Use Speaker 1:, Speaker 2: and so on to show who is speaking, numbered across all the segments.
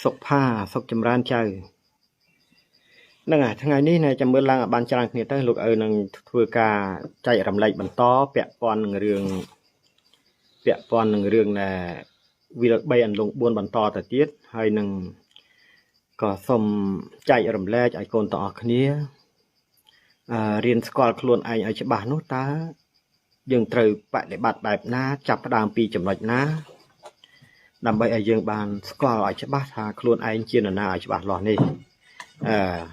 Speaker 1: សុខផាសុខចម្រើនចៅហ្នឹងហើយថ្ងៃនេះណែចាំមើលឡើងឲ្យបានច្រើនគ្នាទៅលោកឪនឹងធ្វើការចែករំលែកបន្តពាក់ព័ន្ធនឹងរឿងដែលវា3អន្លង់4បន្តទៅទៀតហើយនឹងក៏សូមចែករំលែកឲ្យកូនទាំងអស់គ្នារៀនស្គាល់ខ្លួនឯងឲ្យច្បាស់នោះតើយើងត្រូវបដិបត្តិបែបណាចាប់ផ្ដើមពីចំណុចណាដើម្បីឲ្យយើងបានស្គាល់ឲ្យច្បាស់ថាខ្លួនឯងជានរណាឲ្យច្បាស់លាស់នេះ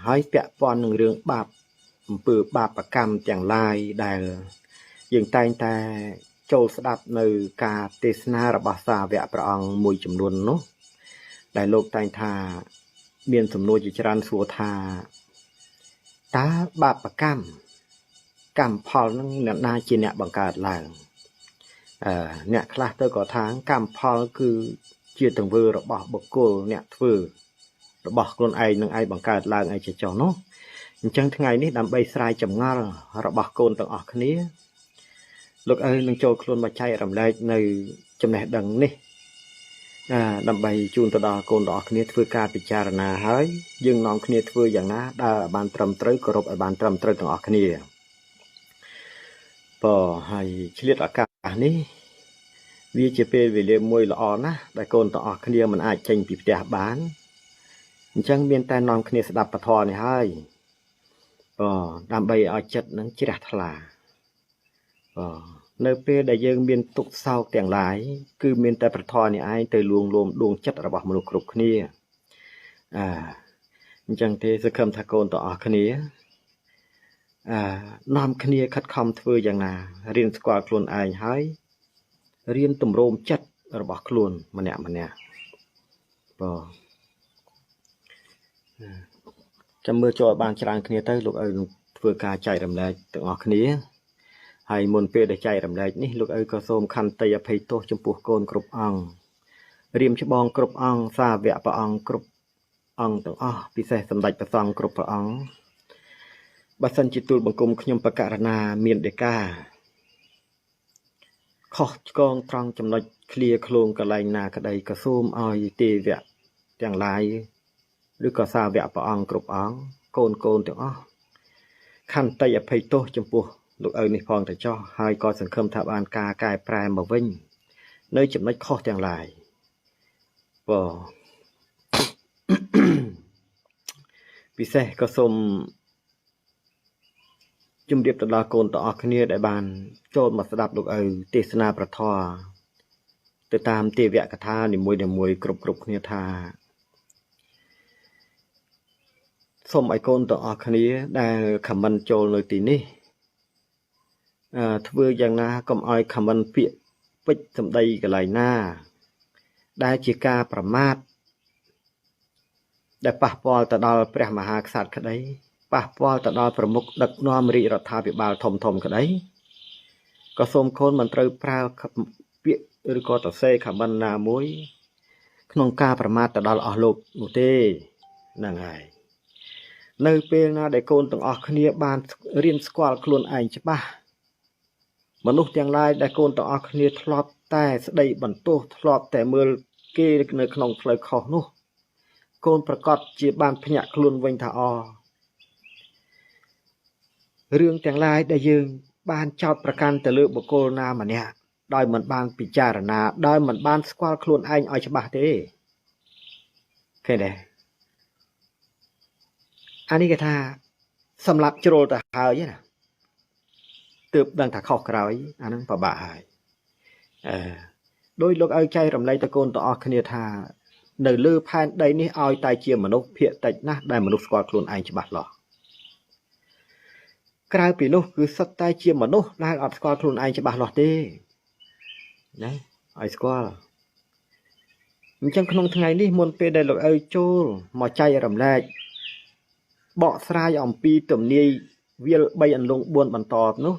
Speaker 1: ហើយពាក់ព័ន្ធនឹងរឿងបាបអំពើបាបកម្មទាំងឡាយដែលយើងតែងតែចូលស្ដាប់នៅការទេសនារបស់សាវកព្រះអង្គមួយចំនួននោះដែលលោកតែងថាមានសំណួរជាច្រើនសួរថាតើបាបកម្មផលនឹងអ្នកណាជាអ្នកបង្កើតឡើងអ្នកខ្លះទៅក៏ថាកម្មផលគឺជាទង្វើរបស់បុគ្គលអ្នកធ្វើរបស់ខ្លួនឯងនឹងឯងបង្កើតឡើងឯជាចុះនោះអញ្ចឹងថ្ងៃនេះដើម្បីស្រាយចម្ងល់របស់កូនទាំងអស់គ្នាលោកឪនឹងចូលខ្លួនមកចែករំលែកនៅចំណេះដឹងនេះដើម្បីជូនទៅដល់កូនទាំងអស់គ្នាធ្វើការពិចារណាហើយយើងនាំគ្នាធ្វើយ៉ាងណាដើរឲ្យបានត្រឹមត្រូវគោរពឲ្យបានត្រឹមត្រូវទាំងអស់គ្នាហើយឆ្លៀតឱកាសនេះវាជាពេលវេលាមួយល្អណាស់ដែលកូនទាំងអស់គ្នាមិនអាចចេញពីផ្ទះបានអញ្ចឹងមានតែនាំគ្នាស្ដាប់ពធនេះហើយដើម្បីឲ្យចិត្តនឹងជ្រះថ្លានៅពេលដែលយើងមានទុក្ខសោកទាំងឡាយគឺមានតែប្រធរនេះឯងទៅលួងលោមដួងចិត្តរបស់មនុស្សគ្រប់គ្នាអញ្ចឹងទេសង្ឃឹមថាកូនទាំងអស់គ្នានាំគ្នាខិតខំធ្វើយ៉ាងណារៀនស្គាល់ខ្លួនឯងហើយរៀនទម្រោមចិត្តរបស់ខ្លួនម្នាក់ចាំមើលចូលបានច្រើនគ្នាទៅលោកឪនឹងធ្វើការចែករំលែកទាំងអស់គ្នាហើយមុនពេលដែលចែករំលែកនេះលោកឪក៏សូមខន្តីអភ័យទោសចំពោះកូនគ្រប់អង្គរៀមច្បងគ្រប់អង្គសាវកព្រះអង្គគ្រប់អង្គទាំងអស់ពិសេសសម្ដេចព្រះសង្ឃគ្រប់ព្រះអង្គបើសិនជាទូលបង្គំខ្ញុំបកករណាមានដេកាខុសឆ្គងត្រង់ចំណុចឃ្លាឃ្លោងកន្លែងណាក្តីក៏សូមឲ្យទេវៈទាំងឡាយឬក៏សាវកព្រះអង្គគ្រប់អង្គកូនទាំងអស់ខន្តីអភ័យទោសចំពោះលោកឪនេះផងទៅចោះហើយក៏សង្ឃឹមថាបានការកែប្រែមកវិញនៅចំណុចខុសទាំងឡាយពិសេសក៏សូមជម្រាបទៅដល់កូនទាំងអស់គ្នាដែលបានចូលមកស្ដាប់លោកឪទេសនាប្រធរទៅតាមទេវកថានីមួយគ្រប់គ្នាថាសូមឲ្យកូនទាំងអស់គ្នាដែលខមមិនចូលនៅទីនេះធ្វើយ៉ាងណាកុំឲ្យខមមិនពាក្យពេចន៍សម្ដីកន្លែងណាដែលជាការប្រមាថដែលប៉ះពាល់ទៅដល់ព្រះមហាក្សត្រក្តីប៉ះពាល់ទៅដល់ប្រមុខដឹកនាំរាជរដ្ឋាភិបាលធំក្តីក៏សូមកូនមិនត្រូវប្រើពាក្យឬក៏ទៅសេខមមិនណាមួយក្នុងការប្រមាថទៅដល់អស់លោកនោះទេហ្នឹងហើយនៅពេលណាដែលកូនទាំងអស់គ្នាបានរៀនស្គាល់ខ្លួនឯងច្បាស់មនុស្សទាំងឡាយដែលកូនទាំងអស់គ្នាធ្លាប់តែស្ដីបន្ទោសធ្លាប់តែមើលគេនៅក្នុងផ្លូវខុសនោះកូនប្រកាសជាបានភ្ញាក់ខ្លួនវិញថារឿងទាំងឡាយដែលយើងបានចោទប្រកាន់ទៅលើបុគ្គលណាម្នាក់ដោយមិនបានពិចារណាដោយមិនបានស្គាល់ខ្លួនឯងឲ្យច្បាស់ទេឃើញទេអានេះគេថាសម្រាប់ជ្រុលទៅហើយណាទើបដឹងថាខុសក្រោយអាហ្នឹងពិបាកហើយដោយលោកឲ្យចែករំលែកទៅកូនទាំងអស់គ្នាថានៅលើផែនដីនេះឲ្យតែជាមនុស្សភាគតិចណាស់ដែលមនុស្សស្គាល់ខ្លួនឯងច្បាស់លាស់ក្រៅពីនោះគឺសុទ្ធតែជាមនុស្សដែលអត់ស្គាល់ខ្លួនឯងច្បាស់លាស់ទេណាឲ្យស្គាល់អញ្ចឹងក្នុងថ្ងៃនេះមុនពេលដែលលោកឪចូលមកចែករំលែកបកស្រាយអំពីទំនាយវាល3អន្លង់4បន្តនោះ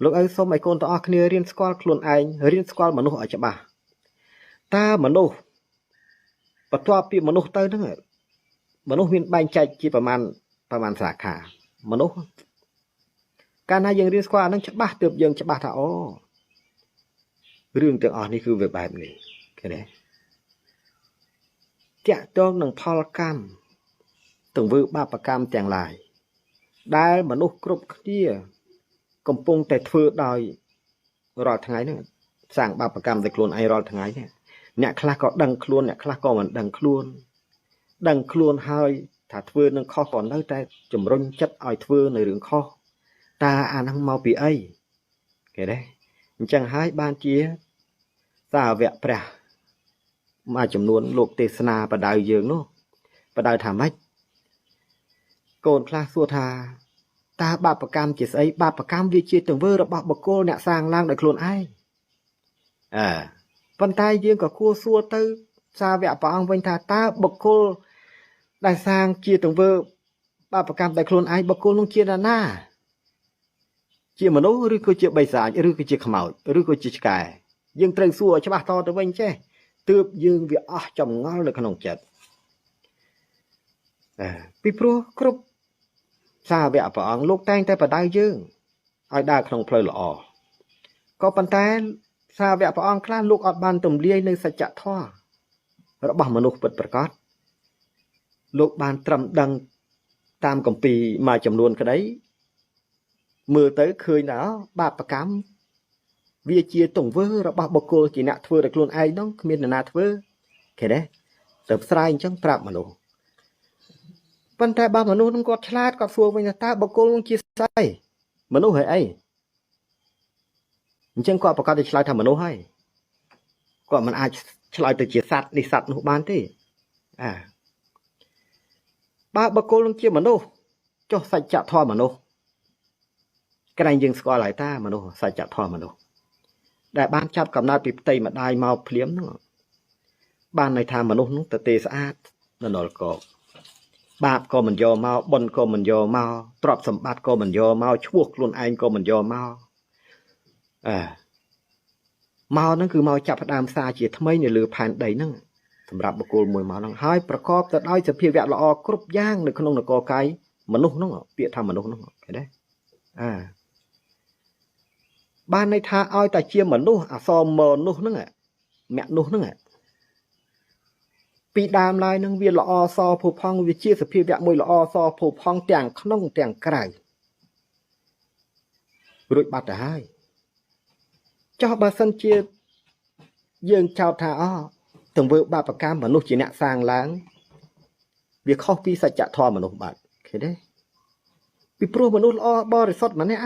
Speaker 1: លោកឪសូមឲ្យកូនទាំងអស់គ្នារៀនស្គាល់ខ្លួនឯងរៀនស្គាល់មនុស្សឲ្យច្បាស់តើមនុស្សបន្ទាប់ពីមនុស្សទៅហ្នឹងមនុស្សមានបែងចែកជាប្រមាណសាខាមនុស្សកាលណាយើងរៀនស្គាល់អានឹងច្បាស់ទើបយើងច្បាស់ថារឿងទាំងអស់នេះគឺវាបែបនេះឃើញទេ តាក់ទងនឹងផលកម្មទង្វើបាបកម្មទាំងឡាយដែលមនុស្សគ្រប់គ្នាកំពុងតែធ្វើដោយរាល់ថ្ងៃហ្នឹងសាងបាបកម្មដោយខ្លួនឯងរាល់ថ្ងៃនេះអ្នកខ្លះក៏ដឹងខ្លួនអ្នកខ្លះក៏មិនដឹងខ្លួនហើយថាធ្វើនឹងខុសក៏នៅតែជំរុញចិត្តឲ្យធ្វើនៅរឿងខុសតើអាហ្នឹងមកពីអីគេទេអញ្ចឹងហើយបានជាសាវកព្រះមួយចំនួនលោកទេសនាបដៅយើងនោះបដៅថាម៉េចកូនខ្លះសួរថាតើបាបកម្មជាស្អីបាបកម្មវាជាទង្វើរបស់បុគ្គលអ្នកសាងឡើងដោយខ្លួនឯងប៉ុន្តែយើងក៏គួរសួរទៅសាវកព្រះអង្គវិញថាតើបុគ្គលដែលសាងជាទង្វើបាបកម្មដោយខ្លួនឯងបុគ្គលនោះជានរណាជាមនុស្សឬក៏ជាបិសាចឬក៏ជាខ្មោចឬក៏ជាឆ្កែយើងត្រូវសួរឲ្យច្បាស់តទៅវិញចេះទើបយើងវាអស់ចម្ងល់នៅក្នុងចិត្តពីព្រោះគ្រប់សាវកព្រះអង្គលោកតែងតែបដៅយើងឲ្យដើរក្នុងផ្លូវល្អក៏ប៉ុន្តែសាវកព្រះអង្គខ្លះលោកអត់បានទម្លាយនៅសច្ចធម៌របស់មនុស្សពិតប្រាកដលោកបានត្រឹមដឹងតាមគម្ពីរមួយចំនួនក្តីមើលទៅឃើញថាបាបកម្មវាជាទង្វើរបស់បុគ្គលជាអ្នកធ្វើដោយខ្លួនឯងនោះគ្មាននរណាធ្វើឃើញទេទៅស្រាយអញ្ចឹងប្រាប់មនុស្សប៉ុន្តែបើមនុស្សនឹងគាត់ឆ្លាតគាត់សួរវិញថាតើបុគ្គលនឹងជាស្អីមនុស្សហើយអីអញ្ចឹងគាត់ប្រកាសទៅឆ្លើយថាមនុស្សហើយគាត់មិនអាចឆ្លើយទៅជាសត្វនេះសត្វនោះបានទេបើបុគ្គលនឹងជាមនុស្សចុះសច្ចធម៌មនុស្សក្រែងយើងស្គាល់ហើយតាមនុស្សសច្ចធម៌មនុស្សដែលបានចាប់កំណើតពីផ្ទៃម្ដាយមកភ្លាមហ្នឹងបានន័យថាមនុស្សនោះទៅទេស្អាតនៅនរកោបាបក៏មិនយកមកបុណ្យក៏មិនយកមកទ្រព្យសម្បត្តិក៏មិនយកមកឈ្មោះខ្លួនឯងក៏មិនយកមកមកហ្នឹងគឺមកចាប់ផ្ដើមសារជាថ្មីនៅលើផែនដីហ្នឹងសម្រាប់បុគ្គលមួយមកហ្នឹងហើយប្រកបទៅដោយសភាវៈល្អគ្រប់យ៉ាងនៅក្នុងនគរកាយមនុស្សហ្នឹងពាក្យថាមនុស្សហ្នឹងឃើញទេបានន័យថាឲ្យតែជាមនុស្សអសរមនុស្សហ្នឹងមនុស្សហ្នឹងពីដើមឡើយនឹងវាល្អសផូរផង់វាជាសភាវៈមួយល្អសផូរផង់ទាំងក្នុងទាំងក្រៅរួចបាត់ទៅហើយចុះបើសិនជាយើងចោទថាទង្វើបាបកម្មមនុស្សជាអ្នកសាងឡើងវាខុសពីសច្ចធម៌មនុស្សបាទឃើញទេពីព្រោះមនុស្សល្អបរិសុទ្ធម្នាក់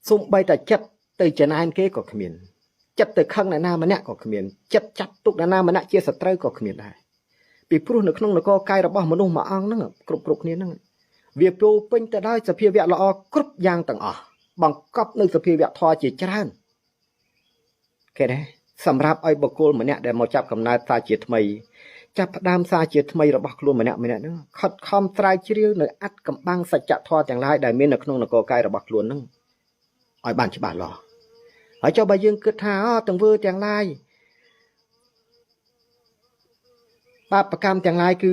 Speaker 1: សូម្បីតែចិត្តទៅចំណានគេក៏គ្មានចិត្តទៅខឹងអ្នកណាម្នាក់ក៏គ្មានចិត្តចាត់ទុកអ្នកណាម្នាក់ជាសត្រូវក៏គ្មានដែរពីព្រោះនៅក្នុងនគរកាយរបស់មនុស្សមួយអង្គហ្នឹងគ្រប់គ្នាហ្នឹងវាពោពេញទៅដោយសភាវៈល្អគ្រប់យ៉ាងទាំងអស់បង្កប់នៅសភាវៈធម៌ជាច្រើនគេដែរសម្រាប់ឲ្យបុគ្គលម្នាក់ដែលមកចាប់កំណើតសារជាថ្មីចាប់ផ្ដើមសារជាថ្មីរបស់ខ្លួនម្នាក់ហ្នឹងខិតខំស្រាវជ្រាវនៅអត្តកម្បាំងសច្ចធម៌ទាំងឡាយដែលមាននៅក្នុងនគរកាយរបស់ខ្លួនហ្នឹងឲ្យបានច្បាស់លាស់ហើយចុះបើយើងគិតថាទង្វើទាំងឡាយបាបកម្មទាំងឡាយគឺ